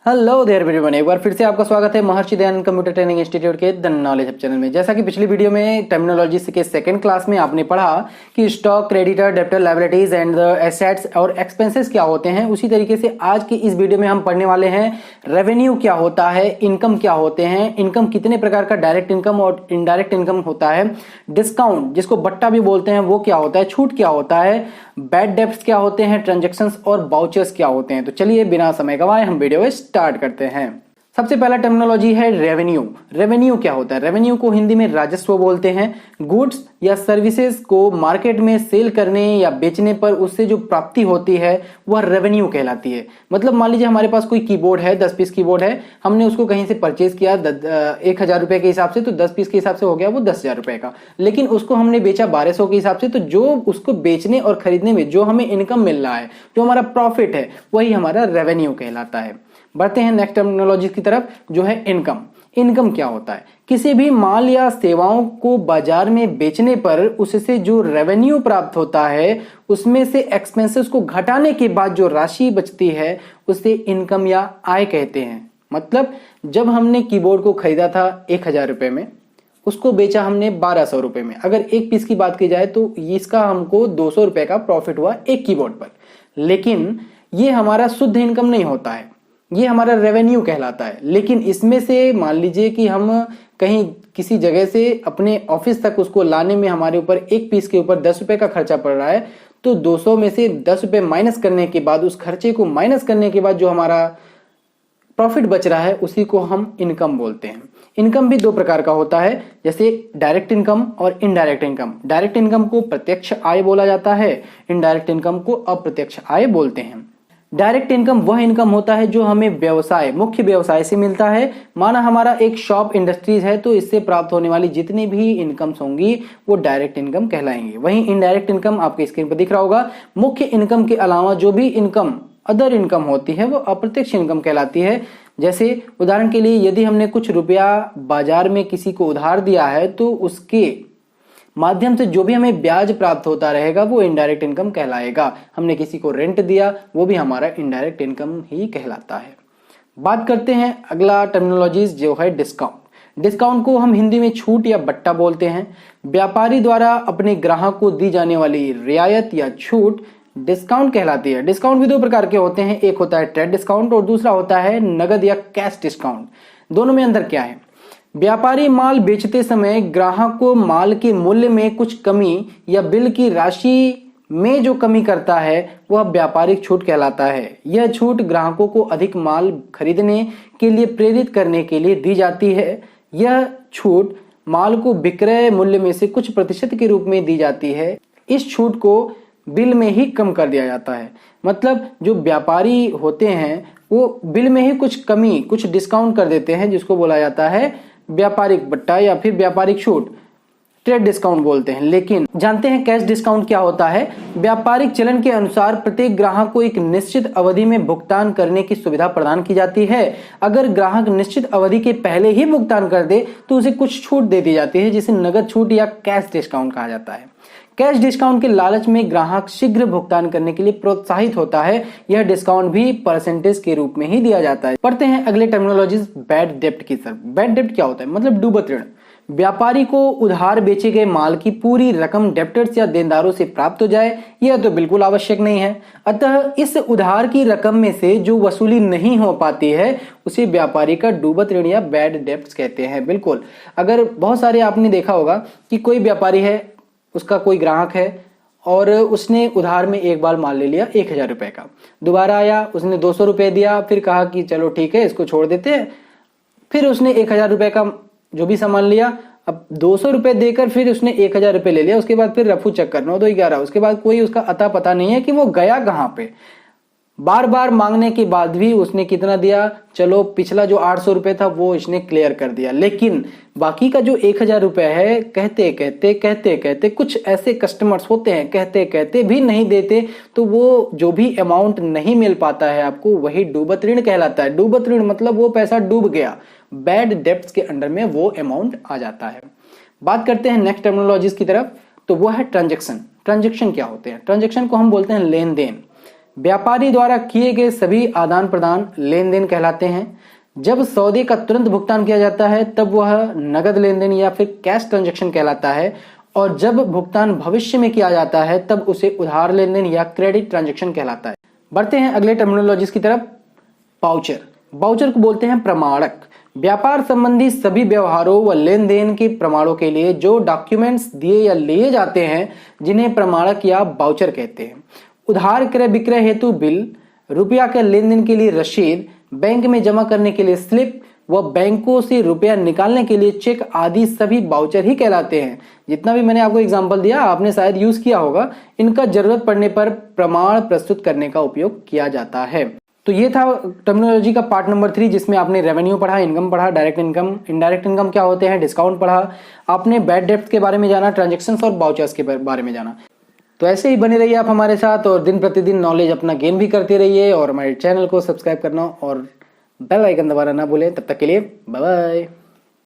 Hello there everyone, एक बार फिर से आपका स्वागत है Maharshi Dayanand computer training institute के द नॉलेज हब चैनल में। जैसा कि पिछली वीडियो में टर्मिनोलॉजी के सेकंड क्लास में आपने पढ़ा कि stock, creditor, debtor, liabilities and the assets और एक्सपेंसेस क्या होते हैं, उसी तरीके से आज की इस वीडियो में हम पढ़ने वाले हैं रेवेन्यू क्या होता है, इनकम क्या होते हैं, इनकम कितने प्रकार का डायरेक्ट इनकम और इनडायरेक्ट इनकम होता है, डिस्काउंट जिसको बट्टा भी बोलते हैं वो क्या होता है, छूट क्या होता है, बैड डेब्ट्स क्या होते हैं, ट्रांजैक्शंस और वाउचर्स क्या होते हैं। तो चलिए बिना समय गवाए हम वीडियो स्टार्ट करते हैं। सबसे पहला टर्मिनोलॉजी है रेवेन्यू। रेवेन्यू क्या होता है? रेवेन्यू को हिंदी में राजस्व बोलते हैं। गुड्स या सर्विसेज को मार्केट में सेल करने या बेचने पर उससे जो प्राप्ति होती है वह रेवेन्यू कहलाती है। मतलब मान लीजिए हमारे पास कोई कीबोर्ड है, 10 पीस कीबोर्ड है, हमने उसको कहीं से परचेज किया 1000 रुपए के हिसाब से, तो 10 पीस के हिसाब से हो गया वो 10,000 रुपए का। लेकिन उसको हमने बेचा 1200 के हिसाब से, तो जो उसको बेचने और खरीदने में जो हमें इनकम मिल रहा है, जो हमारा प्रॉफिट है, वही हमारा रेवेन्यू कहलाता है। बढ़ते हैं नेक्स्ट टर्मिनोलॉजी की तरफ, जो है इनकम। इनकम क्या होता है? किसी भी माल या सेवाओं को बाजार में बेचने पर उससे जो रेवेन्यू प्राप्त होता है, उसमें से एक्सपेंसेस को घटाने के बाद जो राशि बचती है उसे इनकम या आय कहते हैं। मतलब जब हमने कीबोर्ड को खरीदा था 1000 रुपए में, उसको बेचा हमने 1200 रुपए में। अगर एक पीस की बात की जाए तो इसका हमको 200 रुपए का प्रॉफिट हुआ एक कीबोर्ड पर। लेकिन ये हमारा शुद्ध इनकम नहीं होता है, ये हमारा रेवेन्यू कहलाता है। लेकिन इसमें से मान लीजिए कि हम कहीं किसी जगह से अपने ऑफिस तक उसको लाने में हमारे ऊपर एक पीस के ऊपर 10 रुपए का खर्चा पड़ रहा है, तो 200 में से 10 रुपए माइनस करने के बाद, उस खर्चे को माइनस करने के बाद जो हमारा प्रॉफिट बच रहा है उसी को हम इनकम बोलते हैं। इनकम भी दो प्रकार का होता है, जैसे डायरेक्ट इनकम और इनडायरेक्ट इनकम। डायरेक्ट इनकम को प्रत्यक्ष आय बोला जाता है, इनडायरेक्ट इनकम को अप्रत्यक्ष आय बोलते हैं। डायरेक्ट इनकम वह इनकम होता है जो हमें व्यवसाय, मुख्य व्यवसाय से मिलता है। माना हमारा एक शॉप इंडस्ट्रीज है, तो इससे प्राप्त होने वाली जितनी भी इनकम्स होंगी वो डायरेक्ट इनकम कहलाएंगे। वहीं इनडायरेक्ट इनकम आपके स्क्रीन पर दिख रहा होगा। मुख्य इनकम के अलावा जो भी इनकम अदर इनकम होती है वो अप्रत्यक्ष इनकम कहलाती है। जैसे उदाहरण के लिए यदि हमने कुछ रुपया बाजार में किसी को उधार दिया है, तो उसके माध्यम से जो भी हमें ब्याज प्राप्त होता रहेगा वो इनडायरेक्ट इनकम कहलाएगा। हमने किसी को रेंट दिया, वो भी हमारा इनडायरेक्ट इनकम ही कहलाता है। बात करते हैं अगला टर्मिनोलॉजीज, जो है डिस्काउंट। डिस्काउंट को हम हिंदी में छूट या बट्टा बोलते हैं। व्यापारी द्वारा अपने ग्राहक को दी जाने वाली रियायत या छूट डिस्काउंट कहलाती है। डिस्काउंट भी दो प्रकार के होते हैं, एक होता है ट्रेड डिस्काउंट और दूसरा होता है नगद या कैश डिस्काउंट। दोनों में अंतर क्या है? व्यापारी माल बेचते समय ग्राहक को माल के मूल्य में कुछ कमी या बिल की राशि में जो कमी करता है वह व्यापारिक छूट कहलाता है। यह छूट ग्राहकों को अधिक माल खरीदने के लिए प्रेरित करने के लिए दी जाती है। यह छूट माल को विक्रय मूल्य में से कुछ प्रतिशत के रूप में दी जाती है। इस छूट को बिल में ही कम कर दिया जाता है। मतलब जो व्यापारी होते हैं वो बिल में ही कुछ कमी, कुछ डिस्काउंट कर देते हैं, जिसको बोला जाता है व्यापारिक बट्टा या फिर व्यापारिक छूट, ट्रेड डिस्काउंट बोलते हैं। लेकिन जानते हैं कैश डिस्काउंट क्या होता है? व्यापारिक चलन के अनुसार प्रत्येक ग्राहक को एक निश्चित अवधि में भुगतान करने की सुविधा प्रदान की जाती है। अगर ग्राहक निश्चित अवधि के पहले ही भुगतान कर दे तो उसे कुछ छूट दे दी जाती है, जिसे नगद छूट या कैश डिस्काउंट कहा जाता है। कैश डिस्काउंट के लालच में ग्राहक शीघ्र भुगतान करने के लिए प्रोत्साहित होता है। यह डिस्काउंट भी परसेंटेज के रूप में ही दिया जाता है। पढ़ते हैं अगले टर्मिनोलॉजीज, बैड डेब्ट की तरफ। बैड डेब्ट क्या होता है? मतलब डूबत ऋण। व्यापारी को उधार बेचे गए माल की पूरी रकम डेब्टर्स या देनदारों से प्राप्त हो जाए, यह तो बिल्कुल आवश्यक नहीं है। अतः इस उधार की रकम में से जो वसूली नहीं हो पाती है उसे व्यापारी का डूबत ऋण या बैड डेब्ट्स कहते हैं। बिल्कुल, अगर बहुत सारे आपने देखा होगा कि कोई व्यापारी है, उसका कोई ग्राहक है और उसने उधार में एक बार माल ले लिया 1000 रुपए का, दोबारा आया, उसने 200 रुपए दिया, फिर कहा कि चलो ठीक है इसको छोड़ देते हैं। फिर उसने 1000 रुपए का जो भी सामान लिया, अब 200 रुपए देकर फिर उसने 1000 रुपए ले लिया। उसके बाद फिर रफू चक्कर 9 2 11, उसके बाद कोई उसका अता पता नहीं है कि वो गया कहाँ पे। बार बार मांगने के बाद भी उसने कितना दिया? चलो पिछला जो 800 रुपए था वो इसने क्लियर कर दिया, लेकिन बाकी का जो 1000 रुपए है कहते कहते कुछ ऐसे कस्टमर्स होते हैं कहते कहते भी नहीं देते, तो वो जो भी अमाउंट नहीं मिल पाता है आपको, वही डूबत ऋण कहलाता है। डूबत ऋण मतलब वो पैसा डूब गया, बैड डेब्ट्स के अंडर में वो अमाउंट आ जाता है। बात करते हैं नेक्स्ट टर्मिनोलॉजीज की तरफ, तो वो है ट्रांजेक्शन। ट्रांजेक्शन क्या होते हैं? ट्रांजेक्शन को हम बोलते हैं लेन देन। व्यापारी द्वारा किए गए सभी आदान प्रदान लेन देन कहलाते हैं। जब सौदे का तुरंत भुगतान किया जाता है तब वह नगद लेन देन या फिर कैश ट्रांजैक्शन कहलाता है, और जब भुगतान भविष्य में किया जाता है तब उसे उधार लेन देन या क्रेडिट ट्रांजैक्शन कहलाता है। बढ़ते हैं अगले टर्मिनोलॉजीज की तरफ। वाउचर, वाउचर को बोलते हैं प्रमाणक। व्यापार संबंधी सभी व्यवहारों व लेन देन के प्रमाणों के लिए जो डॉक्यूमेंट्स दिए या लिए जाते हैं जिन्हें प्रमाणक या वाउचर कहते हैं। उधार क्रय विक्रय हेतु बिल, रुपया के लेन देन के लिए रसीद, बैंक में जमा करने के लिए स्लिप व बैंकों से रुपया निकालने के लिए चेक आदि सभी वाउचर ही कहलाते हैं। जितना भी मैंने आपको एग्जांपल दिया आपने शायद यूज किया होगा। इनका जरूरत पड़ने पर प्रमाण प्रस्तुत करने का उपयोग किया जाता है। तो ये था टर्मिनोलॉजी का पार्ट नंबर 3, जिसमें आपने रेवेन्यू पढ़ा, इनकम पढ़ा, डायरेक्ट इनकम, इनडायरेक्ट इनकम क्या होते हैं, डिस्काउंट पढ़ा, आपने बैड डेब्ट के बारे में जाना, ट्रांजेक्शन्स और वाउचर्स के बारे में जाना। तो ऐसे ही बने रहिए आप हमारे साथ और दिन प्रतिदिन नॉलेज अपना गेन भी करते रहिए, और हमारे चैनल को सब्सक्राइब करना और बेल आइकन दबाना ना भूलें। तब तक के लिए बाय बाय।